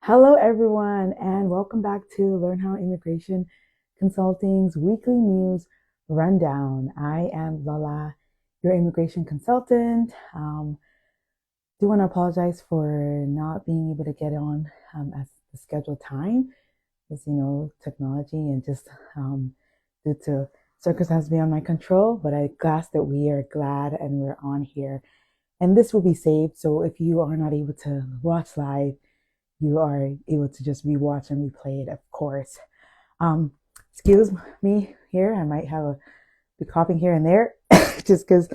Hello, everyone, and welcome back to Learn How Immigration Consulting's weekly news rundown. I am Lola, your immigration consultant. Do want to apologize for not being able to get on at the scheduled time, as technology and just due to circumstances beyond my control. But I'm glad that we are glad and we're on here, and this will be saved. So if you are not able to watch live, you are able to just rewatch and replay it, of course. Um, Excuse me here. I might have a be coughing here and there just because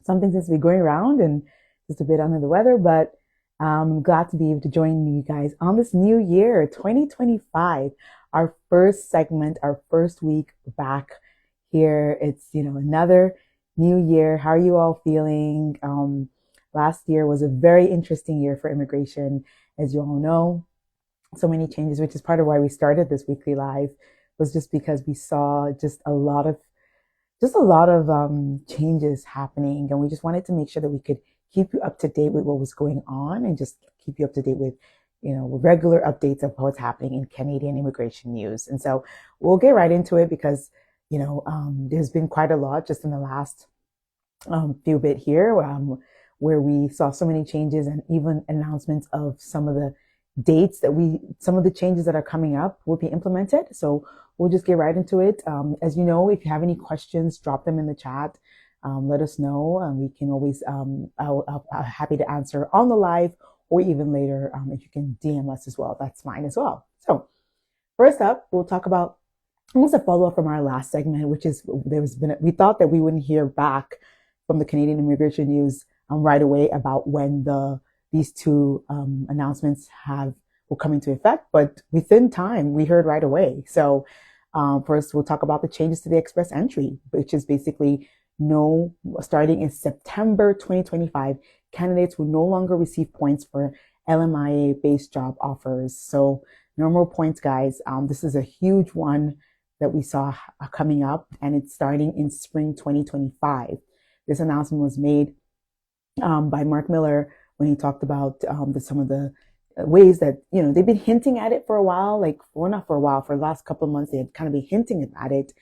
something seems to be going around and just a bit under the weather. But I'm glad to be able to join you guys on this new year, 2025, our first segment, our first week back here. It's, another new year. How are you all feeling? Last year was a very interesting year for immigration, as you all know. So many changes, which is part of why we started this weekly live, was just because we saw just a lot of changes happening, and we just wanted to make sure that we could keep you up to date with what was going on and just keep you up to date with regular updates of what's happening in Canadian immigration news. And so we'll get right into it because there's been quite a lot just in the last few bit here, where we saw so many changes and even announcements of some of the dates some of the changes that are coming up will be implemented. So we'll just get right into it. As you know, if you have any questions, drop them in the chat. Let us know. We can always, I'm happy to answer on the live or even later. If you can DM us as well, that's fine as well. So first up, we'll talk about almost a follow-up from our last segment, which is we thought that we wouldn't hear back from the Canadian immigration news right away about when these two announcements will come into effect, but within time we heard right away. So first we'll talk about the changes to the express entry, which is basically starting in September 2025, candidates will no longer receive points for LMIA based job offers. So normal points, guys. This is a huge one that we saw coming up, and it's starting in spring 2025. This announcement was made by Mark Miller when he talked about some of the ways that, they've been hinting at it for a while, not for a while, for the last couple of months, they had kind of been hinting at it.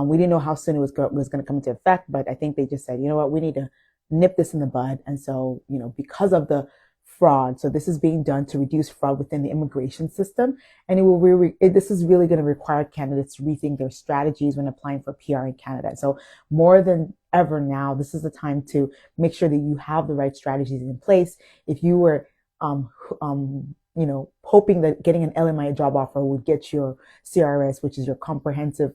We didn't know how soon it was going to come into effect, but I think they just said, you know what, we need to nip this in the bud. And so, because of the fraud, so this is being done to reduce fraud within the immigration system. And this is really going to require candidates to rethink their strategies when applying for PR in Canada. So more than ever now, this is the time to make sure that you have the right strategies in place. If you were hoping that getting an LMIA job offer would get your CRS, which is your comprehensive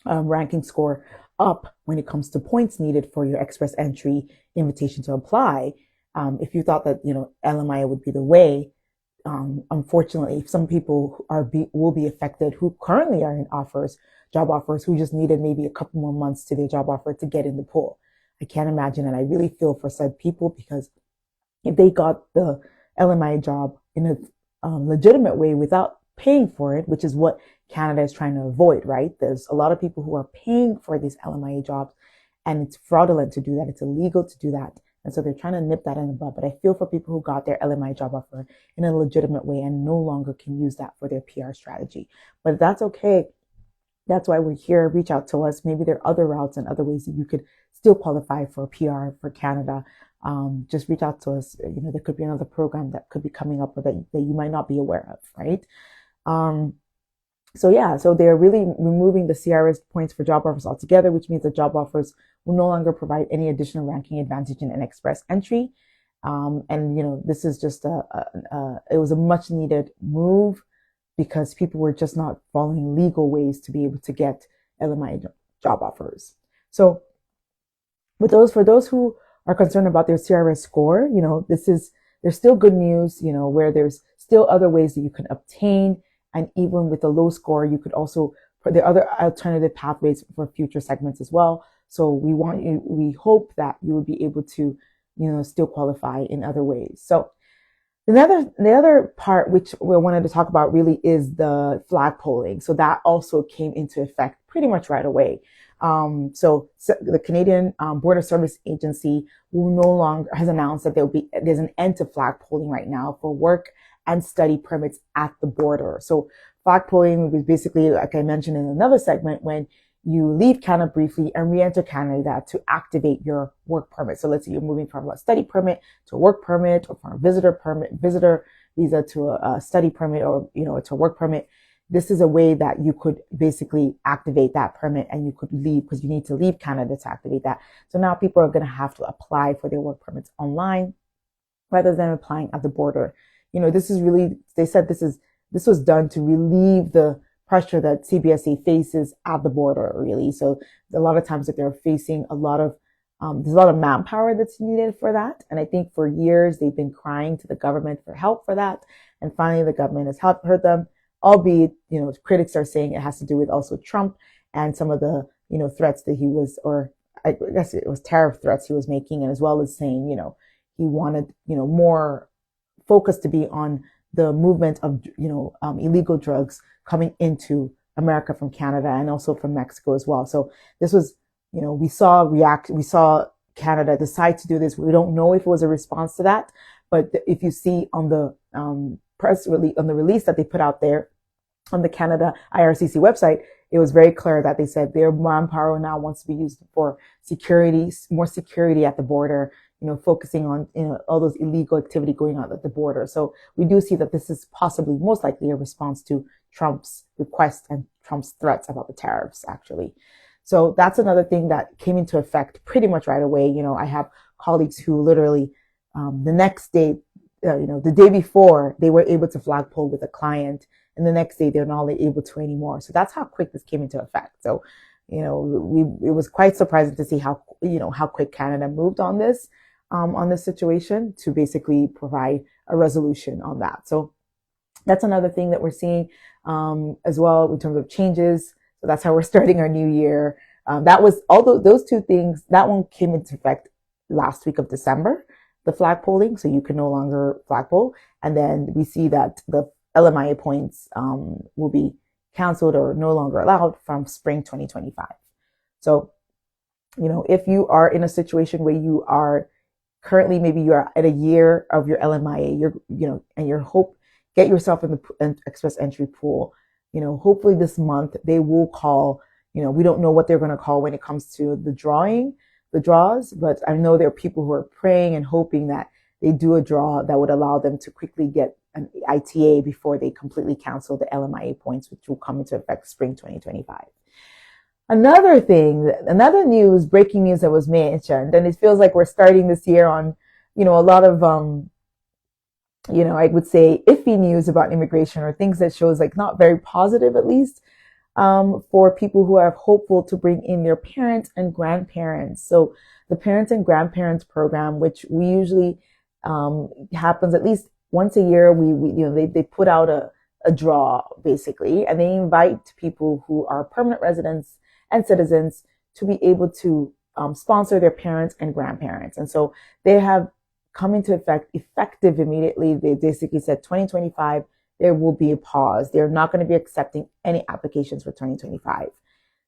ranking score, up when it comes to points needed for your express entry invitation to apply. If you thought that LMIA would be the way, unfortunately, some people will be affected who currently are in job offers, who just needed maybe a couple more months to their job offer to get in the pool. I can't imagine, and I really feel for said people, because if they got the LMIA job in a legitimate way without paying for it, which is what Canada is trying to avoid, right? There's a lot of people who are paying for these LMIA jobs, and it's fraudulent to do that. It's illegal to do that. And so they're trying to nip that in the bud. But I feel for people who got their LMIA job offer in a legitimate way and no longer can use that for their PR strategy. But that's okay. That's why we're here. Reach out to us. Maybe there are other routes and other ways that you could still qualify for PR for Canada. Just reach out to us. There could be another program that could be coming up that you might not be aware of, right? So they're really removing the CRS points for job offers altogether, which means that job offers will no longer provide any additional ranking advantage in an express entry. This is just it was a much needed move, because people were just not following legal ways to be able to get LMIA job offers. So for those who are concerned about their CRS score, there's still good news, where there's still other ways that you can obtain. And even with a low score, you could also, there are other alternative pathways for future segments as well. So we hope that you would be able to, still qualify in other ways. So The other part which we wanted to talk about really is the flag polling. So that also came into effect pretty much right away. So the Canadian Border Service Agency will no longer has announced that there's an end to flag polling right now for work and study permits at the border. So flag polling was basically, like I mentioned in another segment, when you leave Canada briefly and re-enter Canada to activate your work permit. So let's say you're moving from a study permit to a work permit, or from a visitor visa to a study permit, or to a work permit. This is a way that you could basically activate that permit, and you could leave, because you need to leave Canada to activate that. So now people are going to have to apply for their work permits online rather than applying at the border. This is really, they said this was done to relieve the pressure that CBSA faces at the border, really. So a lot of times that they're facing there's a lot of manpower that's needed for that. And I think for years they've been crying to the government for help for that. And finally the government has heard them, albeit, critics are saying it has to do with also Trump and some of the, threats that he was, or I guess it was tariff threats he was making, and as well as saying, he wanted, more focus to be on the movement of, illegal drugs coming into America from Canada and also from Mexico as well. So this was, we saw Canada decide to do this. We don't know if it was a response to that, but if you see on the press release, on the release that they put out there on the Canada IRCC website, it was very clear that they said their manpower now wants to be used for security, more security at the border, focusing on, all those illegal activity going on at the border. So we do see that this is possibly most likely a response to Trump's request and Trump's threats about the tariffs, actually. So that's another thing that came into effect pretty much right away. I have colleagues who literally, the next day, the day before, they were able to flagpole with a client, and the next day they're not able to anymore. So that's how quick this came into effect. So, it was quite surprising to see how quick Canada moved on this situation to basically provide a resolution on that. So that's another thing that we're seeing as well in terms of changes. So that's how we're starting our new year. That was those two things. That one came into effect last week of December, the flag polling. So you can no longer flagpole. And then we see that the LMIA points will be canceled or no longer allowed from spring 2025. So, if you are in a situation where you are currently, maybe you are at a year of your LMIA, and get yourself in the express entry pool. Hopefully this month they will call, we don't know what they're going to call when it comes to the draws, but I know there are people who are praying and hoping that they do a draw that would allow them to quickly get an ITA before they completely cancel the LMIA points, which will come into effect spring 2025. Another breaking news that was mentioned, and it feels like we're starting this year on, a lot of, I would say iffy news about immigration, or things that shows like not very positive, at least, for people who are hopeful to bring in their parents and grandparents. So the parents and grandparents program, which we usually, happens at least once a year, they put out a draw basically, and they invite people who are permanent residents and citizens to be able to sponsor their parents and grandparents. And so they have come into effective immediately. They basically said 2025, there will be a pause. They're not going to be accepting any applications for 2025.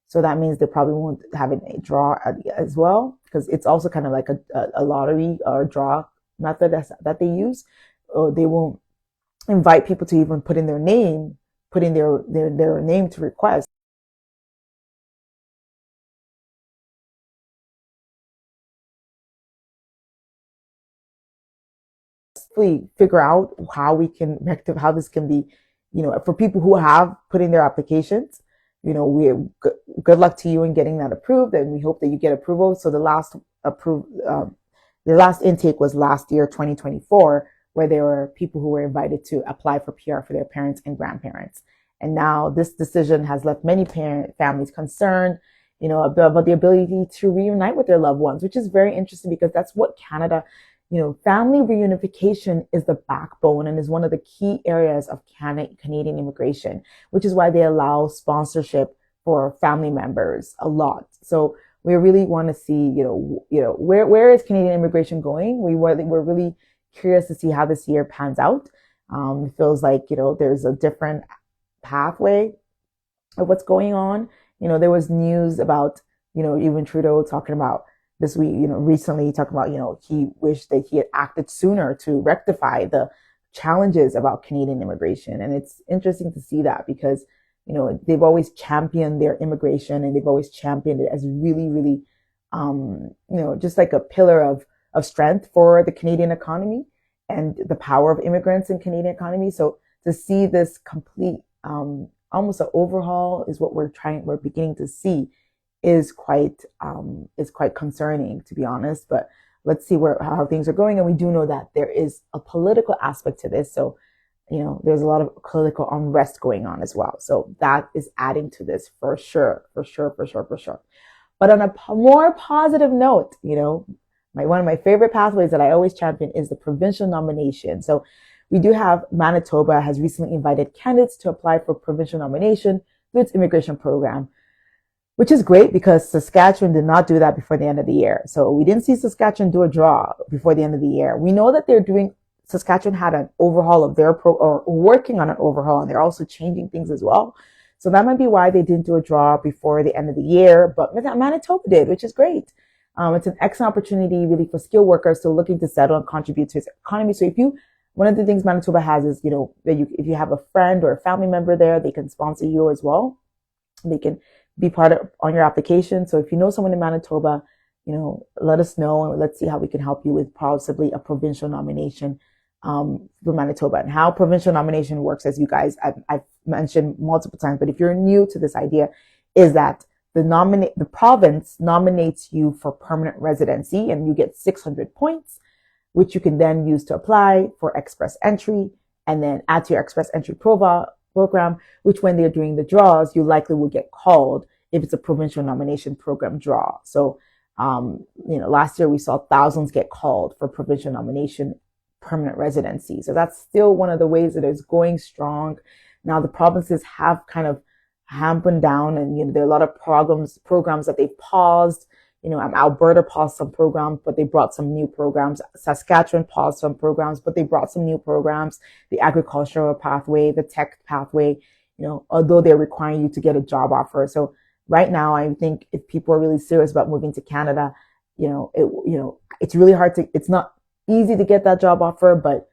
So that means they probably won't have a draw as well, because it's also kind of like a lottery or draw method that they use. Or they won't invite people to even put in their name to request. Figure out how this can be, for people who have put in their applications, good luck to you in getting that approved, and we hope that you get approval. So the last intake was last year, 2024, where there were people who were invited to apply for PR for their parents and grandparents. And now this decision has left many families concerned, about the ability to reunite with their loved ones, which is very interesting, because that's what Canada, family reunification is the backbone and is one of the key areas of Canadian immigration, which is why they allow sponsorship for family members a lot. So we really want to see, where is Canadian immigration going? We're really curious to see how this year pans out. It feels like, there's a different pathway of what's going on. There was news about, even Trudeau talking about this week, recently talking about, he wished that he had acted sooner to rectify the challenges about Canadian immigration. And it's interesting to see that because, they've always championed their immigration and they've always championed it as really, really, just like a pillar of strength for the Canadian economy and the power of immigrants in Canadian economy. So to see this complete, almost an overhaul is what we're beginning to see is quite concerning, to be honest. But let's see how things are going. And we do know that there is a political aspect to this. So, there's a lot of political unrest going on as well. So that is adding to this for sure. But on a more positive note, one of my favorite pathways that I always champion is the provincial nomination. So we do have Manitoba has recently invited candidates to apply for provincial nomination through its immigration program, which is great because Saskatchewan did not do that before the end of the year. So we didn't see Saskatchewan do a draw before the end of the year. We know that Saskatchewan had an overhaul of their or working on an overhaul, and they're also changing things as well. So that might be why they didn't do a draw before the end of the year, but Manitoba did, which is great. It's an excellent opportunity really for skilled workers still looking to settle and contribute to its economy. So one of the things Manitoba has is, if you have a friend or a family member there, they can sponsor you as well. They can be part of on your application. So if you know someone in Manitoba, let us know and let's see how we can help you with possibly a provincial nomination for Manitoba. And how provincial nomination works, as you guys, I've mentioned multiple times, but if you're new to this idea, is that the province nominates you for permanent residency and you get 600 points, which you can then use to apply for express entry and then add to your express entry program, which when they're doing the draws, you likely will get called if it's a provincial nomination program draw. So, last year we saw thousands get called for provincial nomination permanent residency. So that's still one of the ways that it's going strong. Now the provinces have kind of hampered down and, there are a lot of programs that they've paused. Alberta paused some programs, but they brought some new programs. Saskatchewan paused some programs, but they brought some new programs. The agricultural pathway, the tech pathway, although they're requiring you to get a job offer. So right now, I think if people are really serious about moving to Canada, it's really it's not easy to get that job offer, but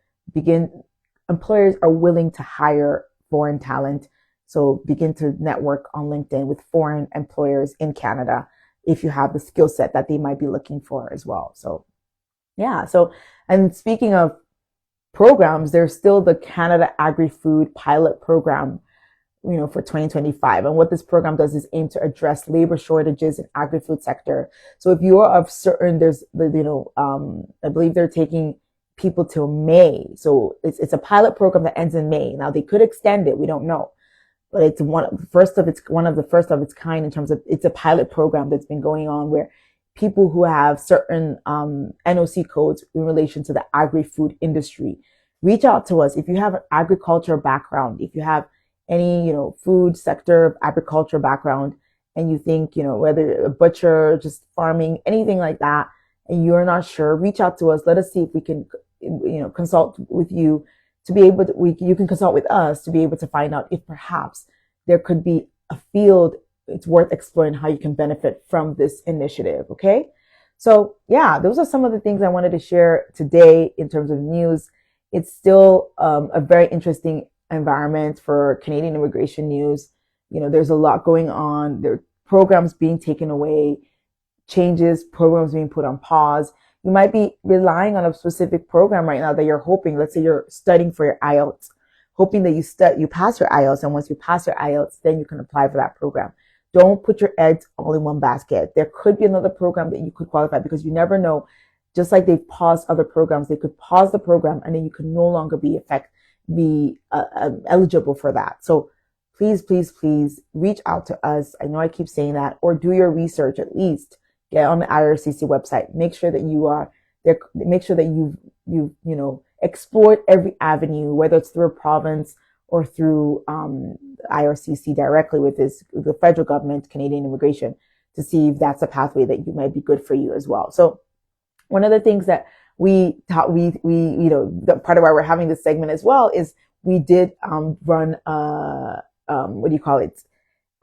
employers are willing to hire foreign talent. So begin to network on LinkedIn with foreign employers in Canada if you have the skill set that they might be looking for as well. So, yeah. So, and speaking of programs, there's still the Canada Agri-Food Pilot Program, for 2025. And what this program does is aim to address labor shortages in agri-food sector. So if you are of certain, I believe they're taking people till May. So it's a pilot program that ends in May. Now they could extend it. We don't know. But it's one of the first of its kind in terms of it's a pilot program that's been going on where people who have certain NOC codes in relation to the agri-food industry, reach out to us. If you have an agriculture background, if you have any, food sector, agriculture background, and you think, whether a butcher, just farming, anything like that, and you're not sure, reach out to us. Let us see if we can, consult with you to be able to, you can consult with us to be able to find out if perhaps there could be a field it's worth exploring how you can benefit from this initiative. Okay. So yeah, those are some of the things I wanted to share today in terms of news. It's still a very interesting environment for Canadian immigration news. There's a lot going on. There are programs being taken away, programs being put on pause. You might be relying on a specific program right now that you're hoping, let's say you're studying for your IELTS, hoping that you pass your IELTS. And once you pass your IELTS, then you can apply for that program. Don't put your eggs all in one basket. There could be another program that you could qualify because you never know. Just like they've paused other programs, they could pause the program and then you can no longer be eligible for that. So please, please, please reach out to us. I know I keep saying that, or do your research at least. Get on the IRCC website. Make sure that you are there. Make sure that you've explored every avenue, whether it's through a province or through IRCC directly with the federal government, Canadian immigration, to see if that's a pathway that might be good for you as well. So one of the things that the part of why we're having this segment as well is we did run what do you call it?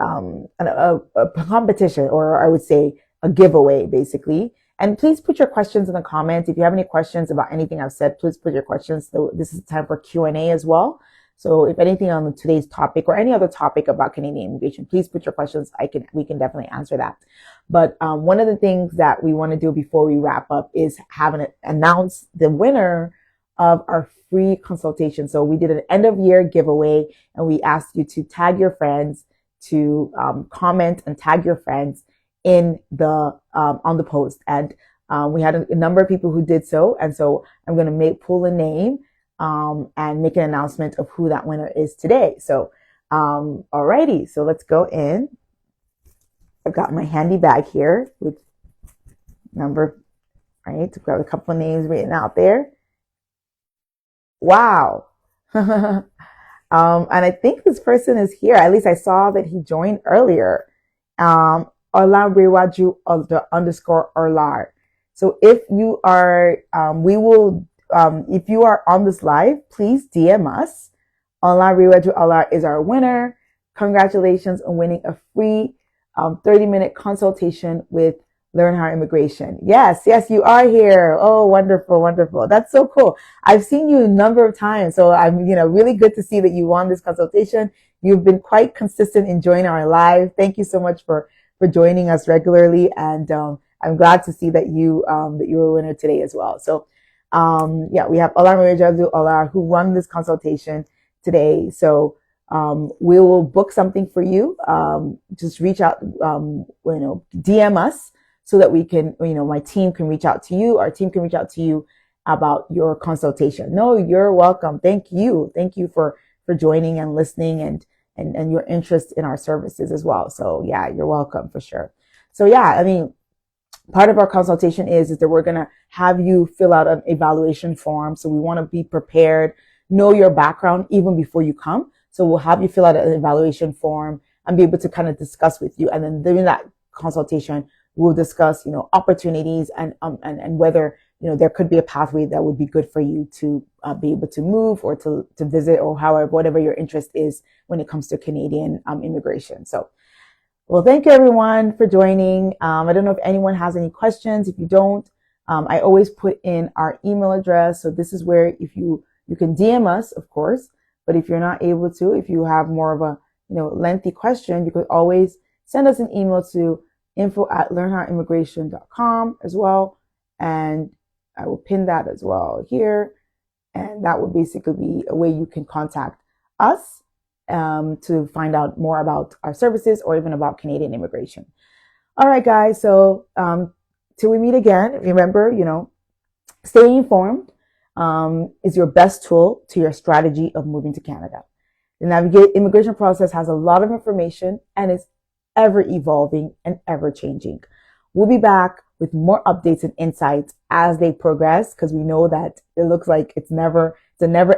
A competition, or I would say a giveaway, basically. And please put your questions in the comments. If you have any questions about anything I've said, please put your questions. So this is time for Q&A as well. So if anything on today's topic or any other topic about Canadian immigration, please put your questions. We can definitely answer that. But one of the things that we want to do before we wrap up is announce the winner of our free consultation. So we did an end of year giveaway, and we asked you to tag your friends, to comment and tag your friends in the on the post. And we had a number of people who did so, and so I'm going to pull a name and make an announcement of who that winner is today. So alrighty, so let's go in. I've got my handy bag here with number, right? I've got a couple of names written out there. Wow. And I think this person is here. At least I saw that he joined earlier. Olarewaju _ Orlar. So if you are, if you are on this live, please DM us. Olarewaju Orlar is our winner. Congratulations on winning a free 30-minute consultation with Learn How Immigration. Yes, you are here. Oh, wonderful, wonderful. That's so cool. I've seen you a number of times, so I'm, really good to see that you won this consultation. You've been quite consistent in joining our live. Thank you so much for joining us regularly, and I'm glad to see that you were a winner today as well. So, we have Olar who won this consultation today. So, we will book something for you. Just reach out, DM us, so that we can, my team can reach out to you. Our team can reach out to you about your consultation. No, you're welcome. Thank you. Thank you for joining and listening and your interest in our services as well. So yeah, you're welcome for sure. So yeah, I mean, part of our consultation is that we're going to have you fill out an evaluation form. So we want to be prepared, know your background even before you come. So we'll have you fill out an evaluation form and be able to kind of discuss with you. And then during that consultation, we'll discuss, opportunities and whether, there could be a pathway that would be good for you to be able to move or to visit, or whatever your interest is when it comes to Canadian immigration. So, well, thank you everyone for joining. I don't know if anyone has any questions. If you don't, I always put in our email address. So this is where if you can DM us, of course, but if you're not able to, if you have more of a, lengthy question, you could always send us an email to info@learnhowimmigration.com as well. And I will pin that as well here. And that would basically be a way you can contact us to find out more about our services or even about Canadian immigration. All right, guys. So till we meet again, remember, staying informed is your best tool to your strategy of moving to Canada. The immigration process has a lot of information and is ever evolving and ever changing. We'll be back with more updates and insights as they progress, because we know that it looks like it's a never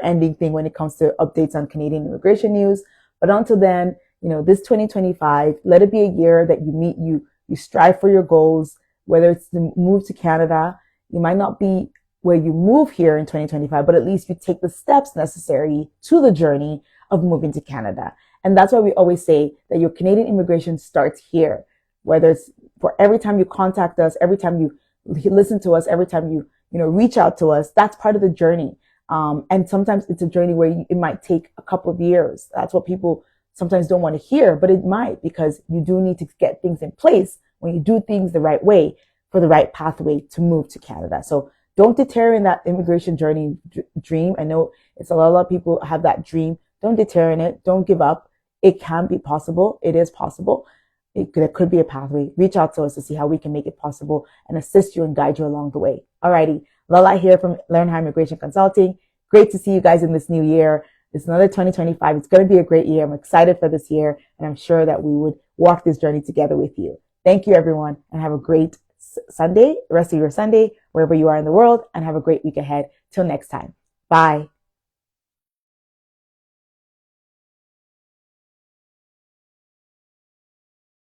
ending thing when it comes to updates on Canadian immigration news. But until then, this 2025, let it be a year that you strive for your goals, whether it's to move to Canada. You might not be where you move here in 2025, but at least you take the steps necessary to the journey of moving to Canada. And that's why we always say that your Canadian immigration starts here, whether it's for every time you contact us, every time you listen to us, every time you reach out to us. That's part of the journey. And sometimes it's a journey where it might take a couple of years. That's what people sometimes don't want to hear, but it might, because you do need to get things in place when you do things the right way for the right pathway to move to Canada. So don't deter in that immigration journey dream. I know it's a lot of people have that dream. Don't deter in it. Don't give up. It can be possible. It is possible. There could be a pathway. Reach out to us to see how we can make it possible and assist you and guide you along the way. Alrighty. Lala here from Learn How Immigration Consulting. Great to see you guys in this new year. It's another 2025. It's going to be a great year. I'm excited for this year, and I'm sure that we would walk this journey together with you. Thank you, everyone, and have a great Sunday, the rest of your Sunday, wherever you are in the world, and have a great week ahead. Till next time. Bye.